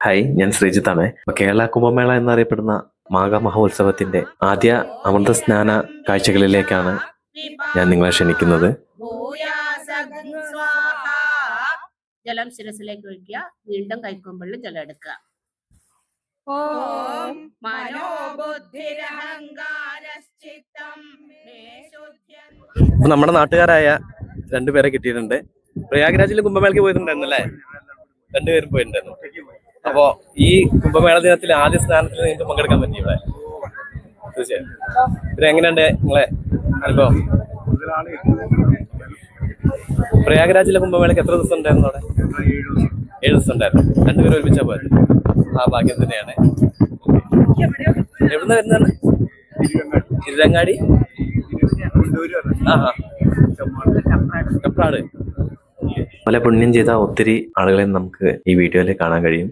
Hi, ഞാൻ ശ്രീജിത്താണ്. കേരള കുംഭമേള എന്നറിയപ്പെടുന്ന മാഘമഹോത്സവത്തിന്റെ ആദ്യ അമൃത സ്നാന കാഴ്ചകളിലേക്കാണ് ഞാൻ നിങ്ങളെ ക്ഷണിക്കുന്നത്. ജലം ശിരസിലേക്ക് ഒഴിക്കുക. വീണ്ടും കൈക്കൊമ്പിളിൽ ജലം എടുക്കുക. നമ്മുടെ നാട്ടുകാരായ രണ്ടുപേരെ കിട്ടിയിട്ടുണ്ട്. പ്രയാഗ്രാജിൽ കുംഭമേളയ്ക്ക് പോയിട്ടുണ്ടായിരുന്നല്ലേ? രണ്ടുപേരും പോയിട്ടുണ്ടായിരുന്നു. അപ്പോ ഈ കുംഭമേള ദിനത്തിൽ ആദ്യ സ്നാനത്തിൽ നിങ്ങൾക്ക് പങ്കെടുക്കാൻ പറ്റി ഇവിടെ? തീർച്ചയായും. പിന്നെ എങ്ങനെയുണ്ട് നിങ്ങളെ അനുഭവം? പ്രയാഗ്രാജിലെ കുംഭമേളയ്ക്ക് എത്ര ദിവസം ഉണ്ടായിരുന്നു അവിടെ? 7 ദിവസം ഉണ്ടായിരുന്നു. രണ്ടുപേരും ഒരുമിച്ചാ പോയത്. ആ ഭാഗ്യം തന്നെയാണ്. എവിടുന്ന് വരുന്നതാണ്? തിരുരങ്ങാടി. കപ്രാട്. പല പുണ്യം ചെയ്ത ഒത്തിരി ആളുകളെ നമുക്ക് ഈ വീഡിയോയിൽ കാണാൻ കഴിയും.